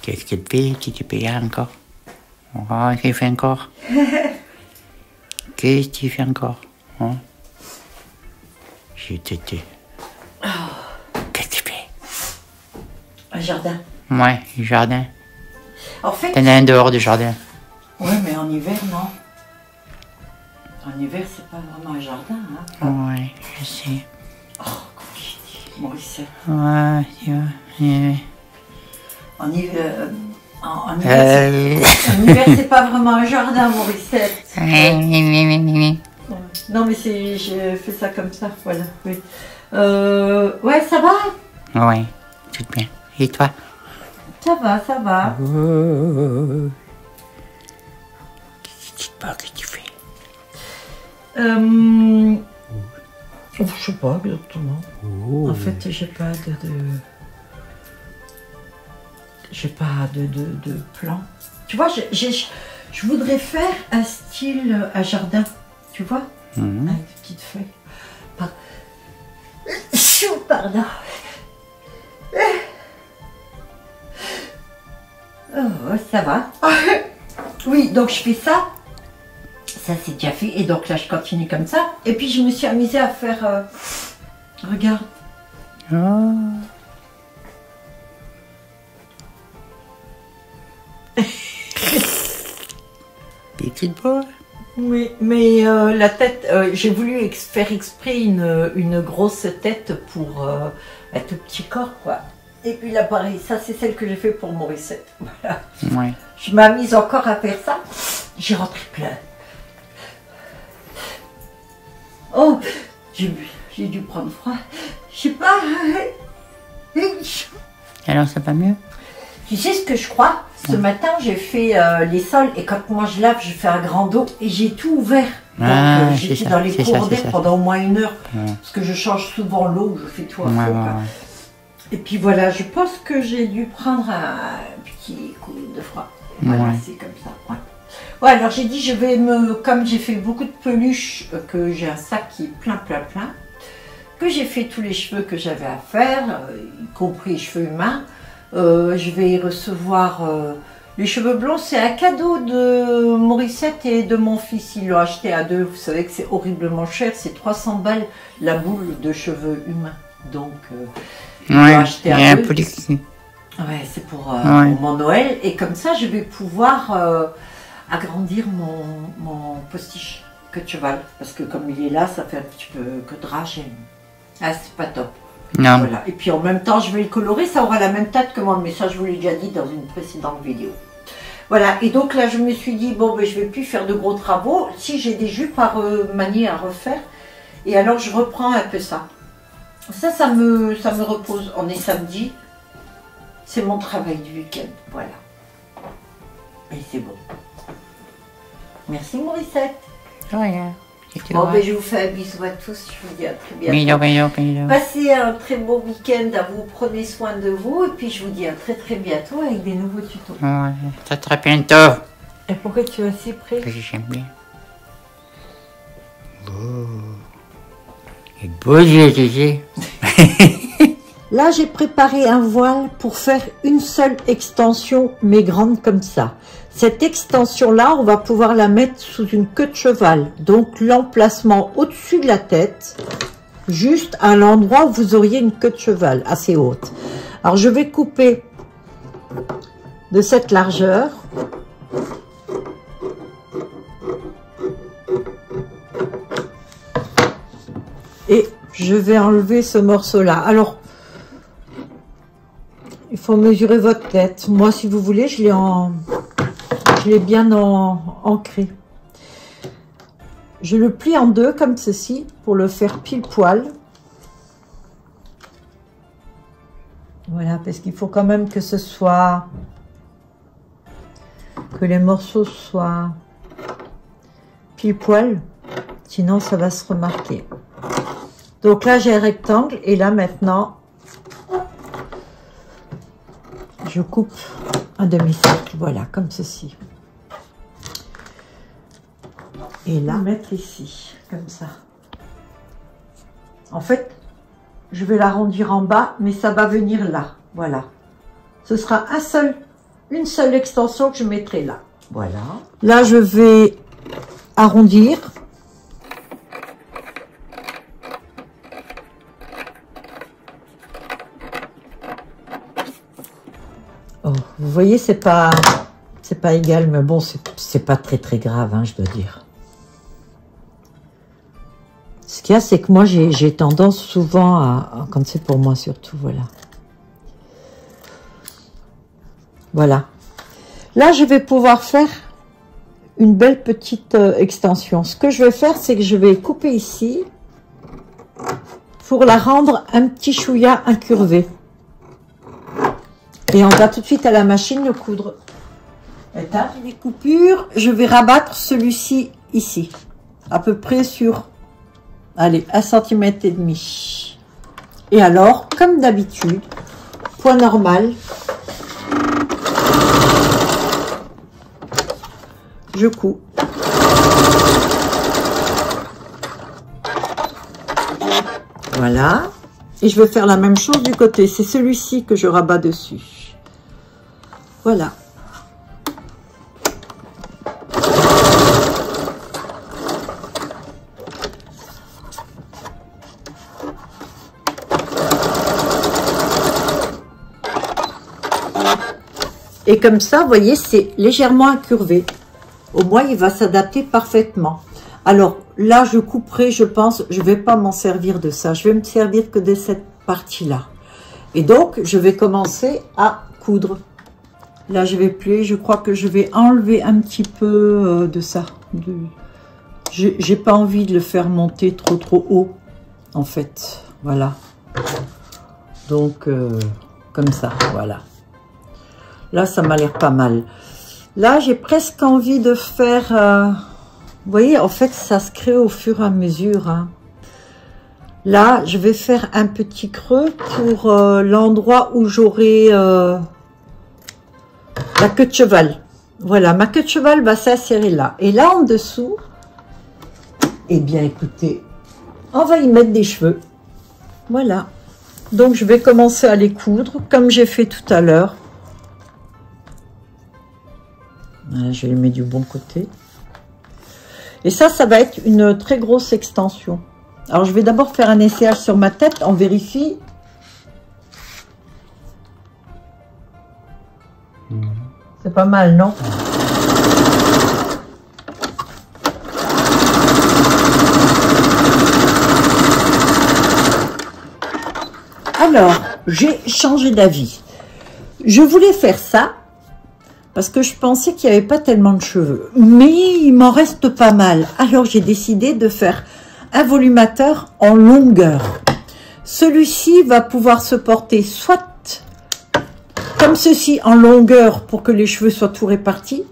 Qu'est-ce qu'il fait? Qu'est-ce qu'il fait encore? Oh, qu'est-ce qu'il fait encore? Qu'est-ce qu'il fait encore? Hein? J'ai tété. Qu'est-ce qu'il fait? Un jardin. Ouais, jardin. En fait... T'en as un dehors du jardin. Ouais, mais en hiver, non. En hiver, c'est pas vraiment un jardin, hein. Enfin... Ouais, je sais. Oh, comment j'ai dit, Maurice. Ouais, tu vois. Ouais. En hiver... En hiver, c'est pas vraiment un jardin, Mauricette. Non, mais c'est, j'ai fait ça comme ça, voilà. Oui. Ouais, ça va? Ouais, tout bien. Et toi? Ça va, ça va. Qu'est-ce que tu fais? Je sais pas exactement. En fait, j'ai pas de plan. Tu vois, je voudrais faire un style à jardin, tu vois, avec des petites feuilles. Pardon. Oh, ça va. Oui, donc je fais ça. Ça, c'est déjà fait. Et donc là, je continue comme ça. Et puis, je me suis amusée à faire... regarde. Oh. Petite boule. Oui, mais la tête, j'ai voulu faire exprès une grosse tête pour un tout petit corps, quoi. Et puis là, pareil, ça, c'est celle que j'ai fait pour Mauricette. Voilà. Ouais. Je m'amuse encore à faire ça. J'ai rentré plein. Oh, j'ai dû prendre froid. Je sais pas. Alors, ça va mieux? Tu sais ce que je crois? Ce matin, j'ai fait les sols et quand moi je lave, je fais un grand dos et j'ai tout ouvert. Donc j'étais dans les cours d'air pendant au moins 1 heure. Parce que je change souvent l'eau, je fais tout à fond. Et puis voilà, je pense que j'ai dû prendre un petit coup de froid. Voilà, c'est comme ça. Ouais. Ouais, alors j'ai dit, je vais comme j'ai fait beaucoup de peluches, que j'ai un sac qui est plein, que j'ai fait tous les cheveux que j'avais à faire, y compris les cheveux humains. Je vais recevoir les cheveux blonds. C'est un cadeau de Mauricette et de mon fils. Ils l'ont acheté à 2. Vous savez que c'est horriblement cher. C'est 300 balles la boule de cheveux humains. Donc, ils l'ont acheté à 2. Ouais, c'est pour mon Noël. Et comme ça, je vais pouvoir agrandir mon postiche queue de cheval. Parce que comme il est là, ça fait un petit peu que de rage. Ah, c'est pas top. Non. Voilà. Et puis en même temps, je vais le colorer, ça aura la même tête que moi, mais ça je vous l'ai déjà dit dans une précédente vidéo. Voilà, et donc là je me suis dit, bon ben je vais plus faire de gros travaux, si j'ai des jupes à remanier, à refaire, et alors je reprends un peu ça. Ça me repose, on est samedi, c'est mon travail du week-end, voilà. Et c'est bon. Merci Mauricette. Voilà. Bon, ben, je vous fais un bisou à tous, je vous dis à très bientôt. Bisous. Passez un très beau week-end à vous, prenez soin de vous, et puis je vous dis à très bientôt avec des nouveaux tutos. Ouais, très bientôt. Et pourquoi tu es assez près? Parce que j'aime bien. Et beau yeux, Là, j'ai préparé un voile pour faire une seule extension, mais grande comme ça. Cette extension-là, on va pouvoir la mettre sous une queue de cheval. Donc, l'emplacement au-dessus de la tête, juste à l'endroit où vous auriez une queue de cheval assez haute. Alors, je vais couper de cette largeur. Et je vais enlever ce morceau-là. Alors, il faut mesurer votre tête. Moi, si vous voulez, je l'ai bien ancré. Je le plie en deux comme ceci pour le faire pile poil. Voilà, parce qu'il faut quand même que ce soit, que les morceaux soient pile poil, sinon ça va se remarquer. Donc là, j'ai un rectangle et là maintenant, je coupe un demi-cercle, voilà, comme ceci. Et là, mettre ici, comme ça. En fait, je vais l'arrondir en bas, mais ça va venir là, voilà. Ce sera un seul une seule extension que je mettrai là. Voilà. Là, je vais arrondir. Oh, vous voyez, c'est pas égal, mais bon, c'est pas très grave, hein, je dois dire. Ce qu'il y a, c'est que moi, j'ai tendance souvent à quand c'est pour moi surtout, voilà. Voilà. Là, je vais pouvoir faire une belle petite extension. Ce que je vais faire, c'est que je vais couper ici pour la rendre un petit chouïa incurvé. Et on va tout de suite à la machine de coudre. Éteindre les coupures, je vais rabattre celui-ci ici, à peu près sur, allez, 1,5 cm. Et alors, comme d'habitude, point normal, je couds. Voilà. Et je vais faire la même chose du côté. C'est celui-ci que je rabats dessus. Voilà. Et comme ça, vous voyez, c'est légèrement incurvé. Au moins, il va s'adapter parfaitement. Alors, là, je couperai, je pense, je ne vais pas m'en servir de ça. Je vais me servir que de cette partie-là. Et donc, je vais commencer à coudre. Là, je vais plier. Je crois que je vais enlever un petit peu de ça. J'ai pas envie de le faire monter trop haut, en fait. Voilà. Donc, comme ça, voilà. Là, ça m'a l'air pas mal. Là, j'ai presque envie de faire... vous voyez, en fait, ça se crée au fur et à mesure. Hein. Là, je vais faire un petit creux pour l'endroit où j'aurai la queue de cheval. Voilà, ma queue de cheval va s'insérer là. Et là, en dessous, eh bien, écoutez, on va y mettre des cheveux. Voilà. Donc, je vais commencer à les coudre, comme j'ai fait tout à l'heure. Voilà, je les mets du bon côté. Et ça va être une très grosse extension. Alors, je vais d'abord faire un essayage sur ma tête. On vérifie. C'est pas mal, non? Alors, j'ai changé d'avis. Je voulais faire ça parce que je pensais qu'il n'y avait pas tellement de cheveux. Mais il m'en reste pas mal. Alors, j'ai décidé de faire un volumateur en longueur. Celui-ci va pouvoir se porter soit comme ceci en longueur pour que les cheveux soient tout répartis.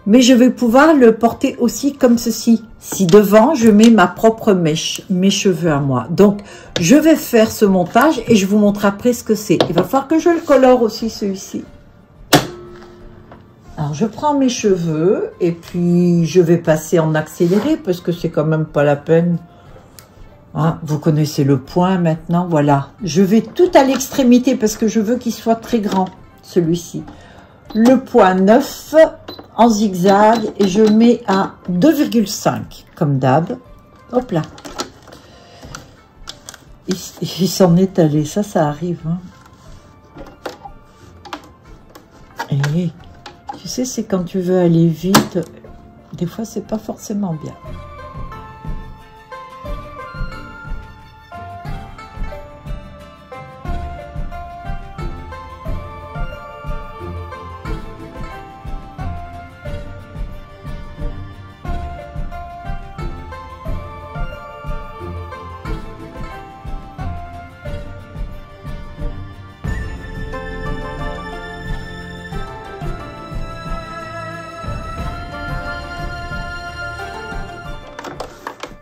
Mais je vais pouvoir le porter aussi comme ceci. Si devant, je mets ma propre mèche, mes cheveux à moi. Donc, je vais faire ce montage et je vous montre après ce que c'est. Il va falloir que je le colore aussi, celui-ci. Alors, je prends mes cheveux et puis je vais passer en accéléré parce que c'est quand même pas la peine. Hein, vous connaissez le point maintenant, voilà. Je vais tout à l'extrémité parce que je veux qu'il soit très grand, celui-ci. Le point 9 en zigzag et je mets à 2,5 comme d'hab. Hop là. Il s'en est allé, ça arrive. Hein. Et tu sais, c'est quand tu veux aller vite, des fois c'est pas forcément bien.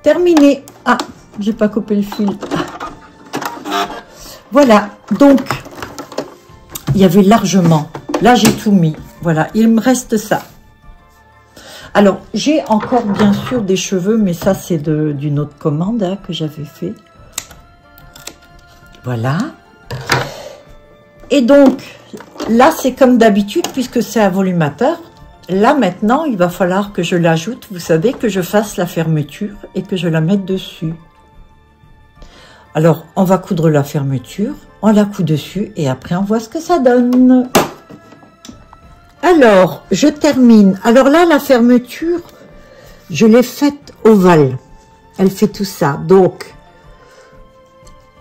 Terminé. Ah, j'ai pas coupé le fil. Voilà, donc, il y avait largement. Là, j'ai tout mis. Voilà, il me reste ça. Alors, j'ai encore, bien sûr, des cheveux, mais ça, c'est d'une autre commande hein, que j'avais fait. Voilà. Et donc, là, c'est comme d'habitude, puisque c'est un volumateur. Là, maintenant, il va falloir que je l'ajoute. Vous savez, que je fasse la fermeture et que je la mette dessus. Alors, on va coudre la fermeture, on la coud dessus et après, on voit ce que ça donne. Alors, je termine. Alors là, la fermeture, je l'ai faite ovale. Elle fait tout ça. Donc,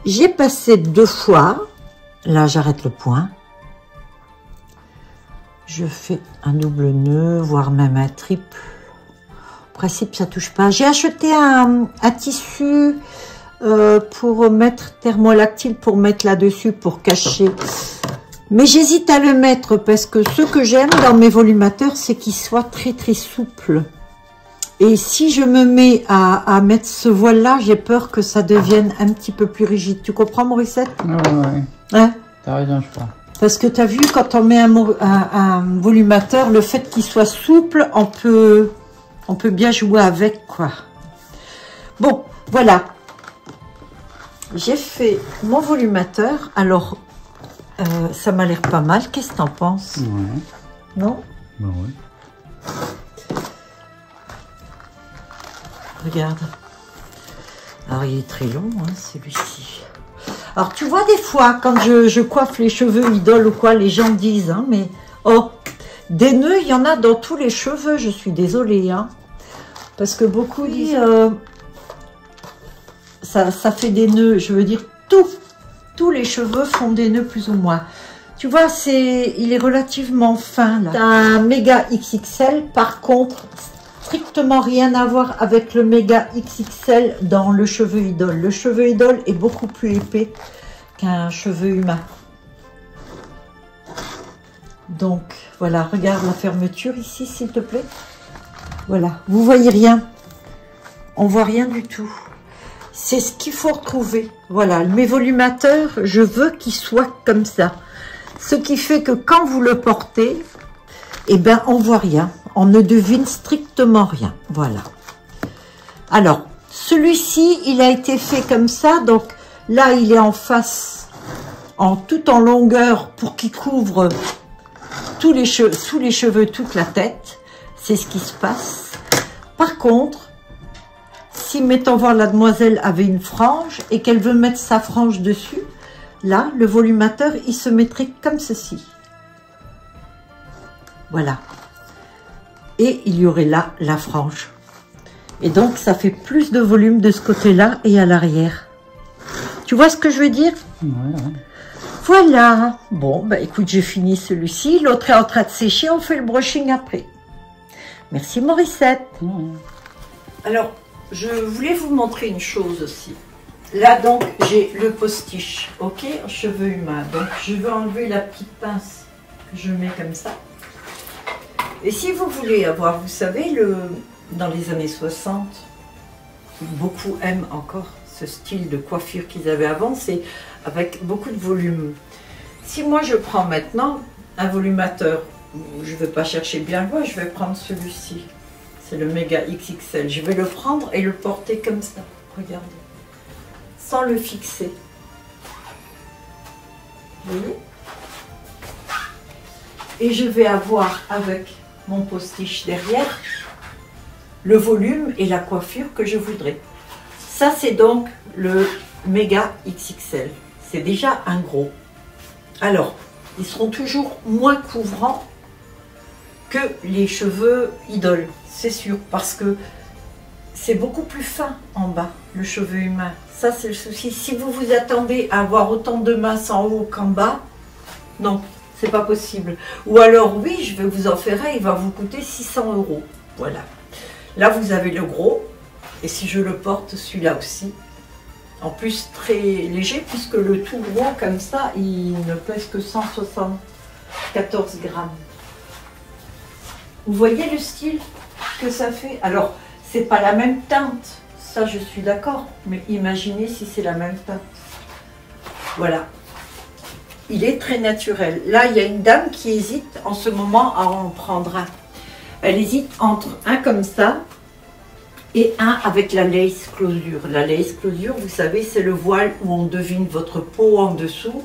j'ai passé 2 fois. Là, j'arrête le point. Je fais un double nœud, voire même un triple. En principe, ça touche pas. J'ai acheté un tissu pour mettre thermolactyle, pour mettre là-dessus, pour cacher. Mais j'hésite à le mettre parce que ce que j'aime dans mes volumateurs, c'est qu'ils soient très très souples. Et si je me mets à mettre ce voile-là, j'ai peur que ça devienne un petit peu plus rigide. Tu comprends, Morissette? Ouais. Hein? T'as raison, je crois. Parce que tu as vu, quand on met un volumateur, le fait qu'il soit souple, on peut bien jouer avec, quoi. Bon, voilà. J'ai fait mon volumateur. Alors, ça m'a l'air pas mal. Qu'est-ce que tu en penses? Ouais. Non? Bah oui. Regarde. Alors, il est très long, hein, celui-ci. Alors, tu vois, des fois, quand je coiffe les cheveux idoles ou quoi, les gens disent, hein, mais, oh, des nœuds, il y en a dans tous les cheveux, je suis désolée, hein. Parce que beaucoup disent, ça fait des nœuds, je veux dire, tous les cheveux font des nœuds plus ou moins. Tu vois, il est relativement fin, là. C'est un méga XXL, par contre, strictement rien à voir avec le méga XXL dans le cheveu idole. Le cheveu idole est beaucoup plus épais qu'un cheveu humain. Donc, voilà, regarde la fermeture ici, s'il te plaît. Voilà, vous voyez rien. On voit rien du tout. C'est ce qu'il faut retrouver. Voilà, mes volumateurs, je veux qu'ils soient comme ça. Ce qui fait que quand vous le portez, eh ben, on voit rien. On ne devine strictement rien. Voilà. Alors, celui-ci, il a été fait comme ça. Donc, là, il est en face, tout en longueur, pour qu'il couvre tous les cheveux, sous les cheveux, toute la tête. C'est ce qui se passe. Par contre, si, mettons voir, la demoiselle avait une frange et qu'elle veut mettre sa frange dessus, là, le volumateur, il se mettrait comme ceci. Voilà. Et il y aurait là la frange. Et donc, ça fait plus de volume de ce côté-là et à l'arrière. Tu vois ce que je veux dire? Ouais. Voilà. Bon, bah écoute, j'ai fini celui-ci. L'autre est en train de sécher. On fait le brushing après. Merci, Morissette. Alors, je voulais vous montrer une chose aussi. Là, donc, j'ai le postiche, ok, en cheveux humains. Donc, je vais enlever la petite pince que je mets comme ça. Et si vous voulez avoir, vous savez, dans les années 60, beaucoup aiment encore ce style de coiffure qu'ils avaient avant, c'est avec beaucoup de volume. Si moi je prends maintenant un volumateur, je ne vais pas chercher bien loin, je vais prendre celui-ci. C'est le méga XXL. Je vais le prendre et le porter comme ça. Regardez. Sans le fixer. Vous voyez? Et je vais avoir avec mon postiche derrière le volume et la coiffure que je voudrais. Ça, c'est donc le méga XXL. C'est déjà un gros. Alors, ils seront toujours moins couvrants que les cheveux idoles, c'est sûr, parce que c'est beaucoup plus fin en bas, le cheveu humain. Ça, c'est le souci. Si vous vous attendez à avoir autant de masse en haut qu'en bas, non, c'est pas possible. Ou alors, oui, je vais vous en faire un, il va vous coûter 600 €. Voilà. Là, vous avez le gros. Et si je le porte, celui-là aussi. En plus, très léger, puisque le tout gros, comme ça, il ne pèse que 174 grammes. Vous voyez le style que ça fait? Alors, c'est pas la même teinte. Ça, je suis d'accord. Mais imaginez si c'est la même teinte. Voilà. Il est très naturel. Là, il y a une dame qui hésite en ce moment à en prendre un. Elle hésite entre un comme ça et un avec la lace closure. La lace closure, vous savez, c'est le voile où on devine votre peau en dessous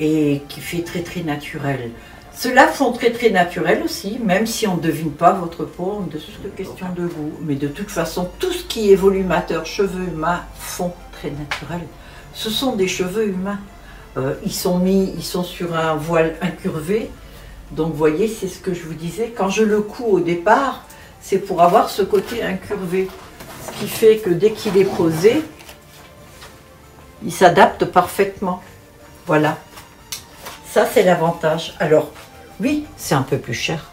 et qui fait très très naturel. Ceux-là font très très naturel aussi, même si on ne devine pas votre peau, de question de goût. Mais de toute façon, tout ce qui est volumateur, cheveux humains, font très naturel. Ce sont des cheveux humains. Ils sont sur un voile incurvé. Donc vous voyez, c'est ce que je vous disais. Quand je le couds au départ, c'est pour avoir ce côté incurvé. Ce qui fait que dès qu'il est posé, il s'adapte parfaitement. Voilà. Ça, c'est l'avantage. Alors, oui, c'est un peu plus cher.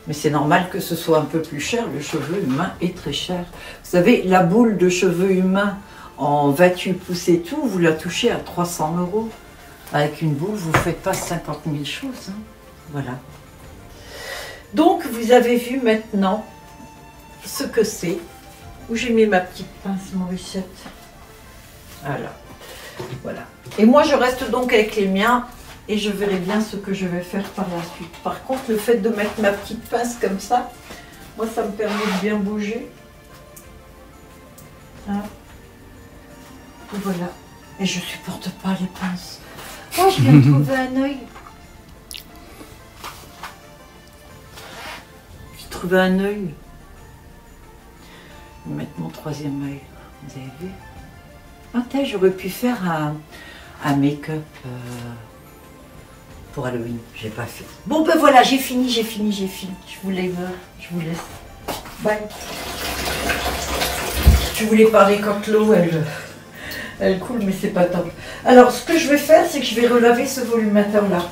Mais c'est normal que ce soit un peu plus cher. Le cheveu humain est très cher. Vous savez, la boule de cheveux humains en 28 pouces et tout, vous la touchez à 300 €. Avec une boule, vous ne faites pas 50 000 choses. Hein. Voilà. Donc, vous avez vu maintenant ce que c'est. Où j'ai mis ma petite pince Morissette. Voilà. Voilà. Et moi, je reste donc avec les miens et je verrai bien ce que je vais faire par la suite. Par contre, le fait de mettre ma petite pince comme ça, moi, ça me permet de bien bouger. Hein. Et voilà. Et je supporte pas les pinces. Oh, je viens de trouver un œil. J'ai trouvé un œil. Je vais mettre mon troisième œil. Vous avez vu? Ah, j'aurais pu faire un make-up pour Halloween. J'ai pas fait. Bon, ben voilà, j'ai fini. Je vous laisse. Bye. Je voulais parler quand l'eau, elle coule, mais c'est pas top. Alors, ce que je vais faire, c'est que je vais relaver ce volumateur-là.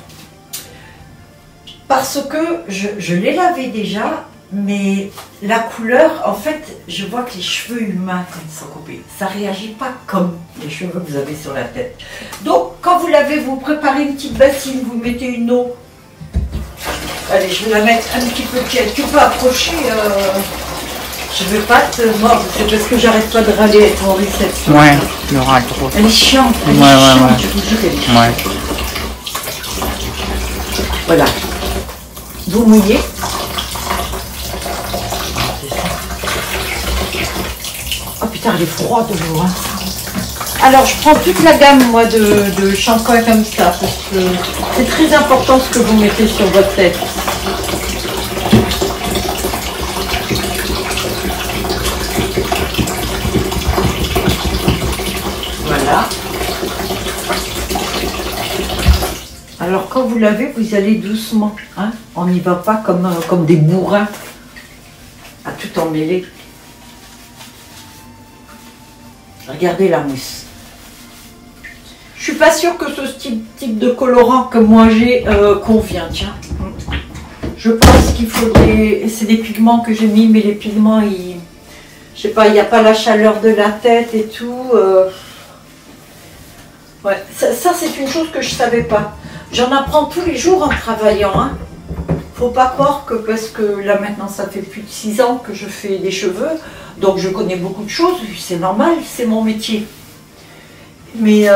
Parce que je l'ai lavé déjà, mais la couleur, en fait, je vois que les cheveux humains, quand ils sont coupés, ça ne réagit pas comme les cheveux que vous avez sur la tête. Donc, quand vous lavez, vous préparez une petite bassine, vous mettez une eau. Allez, je vais la mettre un petit peu tiède. Tu peux approcher, je ne vais pas te mordre, c'est parce que j'arrête pas de râler avec mon réception. Ouais, le râle trop. Elle est chiante, ouais, je vous jure, elle est chiante. Ouais. Voilà. Vous mouillez. Oh putain, elle est froide de l'eau. Hein. Alors, je prends toute la gamme, moi, de shampoing comme ça, parce que c'est très important ce que vous mettez sur votre tête. Voilà. Alors, quand vous lavez, vous allez doucement. Hein. On n'y va pas comme des bourrins à tout emmêler. Regardez la mousse. Je suis pas sûre que ce type de colorant que moi j'ai convient. Tiens. Je pense qu'il faudrait... C'est des pigments que j'ai mis, mais les pigments, je sais pas, il n'y a pas la chaleur de la tête et tout. Ouais, ça c'est une chose que je savais pas. J'en apprends tous les jours en travaillant. Hein. Faut pas croire que parce que là maintenant ça fait plus de 6 ans que je fais des cheveux, donc je connais beaucoup de choses, c'est normal, c'est mon métier. Mais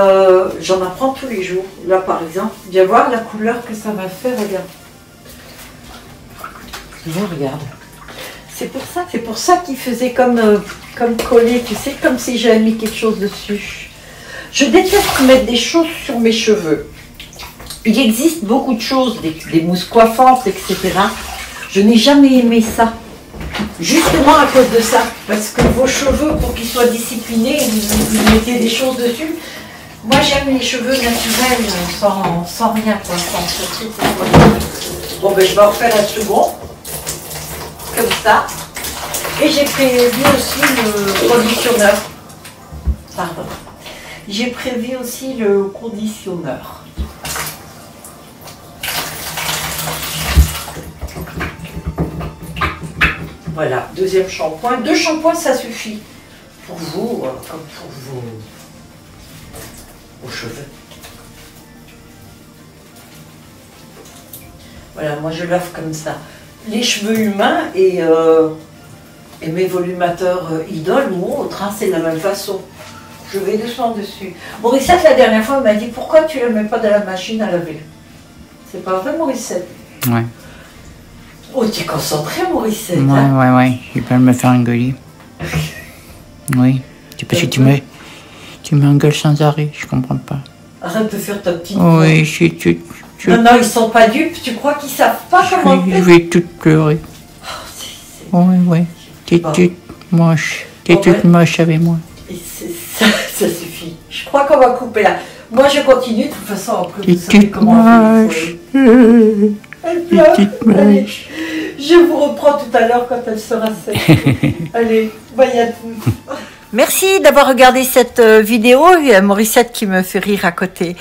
j'en apprends tous les jours. Là par exemple, viens voir la couleur que ça va faire, regarde. Regarde. C'est pour ça qu'il faisait comme collé, tu sais, comme si j'avais mis quelque chose dessus. Je déteste mettre des choses sur mes cheveux. Il existe beaucoup de choses, des mousses coiffantes, etc. Je n'ai jamais aimé ça. Justement à cause de ça. Parce que vos cheveux, pour qu'ils soient disciplinés, vous mettez des choses dessus. Moi, j'aime les cheveux naturels, sans rien, quoi. Bon, ben, je vais en refaire un second. Comme ça. Et j'ai prévu aussi le conditionneur. Pardon. J'ai prévu aussi le conditionneur. Voilà, deuxième shampoing. 2 shampoings, ça suffit. Pour vous, comme pour vos cheveux. Voilà, moi je lave comme ça. Les cheveux humains et mes volumateurs idoles ou autres, hein, c'est de la même façon. Je vais doucement dessus. Morissette, la dernière fois, m'a dit pourquoi tu ne le mets pas dans la machine à laver. C'est pas vrai, Morissette? Ouais. Oh, tu es concentrée, Morissette. Ouais, hein? ouais. J'ai peur de me faire engueuler. Oui. C'est parce que tu m'engueules sans arrêt, je comprends pas. Arrête de faire ta petite Oui, Non, non, ils sont pas dupes. Tu crois qu'ils savent pas comment je vais toute pleurer. Oh, Oui. T'es toute moche. T'es toute moche avec moi. Ça suffit. Je crois qu'on va couper là. Moi, je continue. De toute façon, après, T'es vous savez toute comment on moche. fait. Elle pleure. T'es toute Allez, moche. je vous reprends tout à l'heure quand elle sera sèche. Allez, bye à tous. Merci d'avoir regardé cette vidéo. Il y a Morissette qui me fait rire à côté.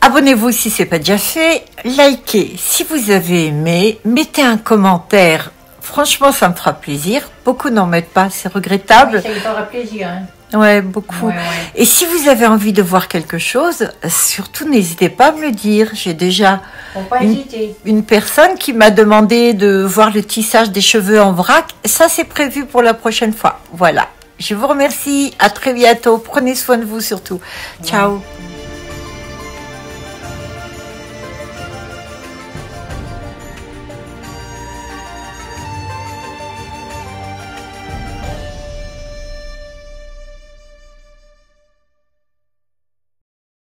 Abonnez-vous si ce n'est pas déjà fait. Likez si vous avez aimé. Mettez un commentaire. Franchement, ça me fera plaisir. Beaucoup n'en mettent pas, c'est regrettable. Oui, ça lui fera plaisir. Hein. Ouais, beaucoup. Ouais. Et si vous avez envie de voir quelque chose, surtout n'hésitez pas à me le dire. J'ai déjà Faut pas hésiter. une personne qui m'a demandé de voir le tissage des cheveux en vrac. Ça, c'est prévu pour la prochaine fois. Voilà. Je vous remercie. À très bientôt. Prenez soin de vous surtout. Ciao.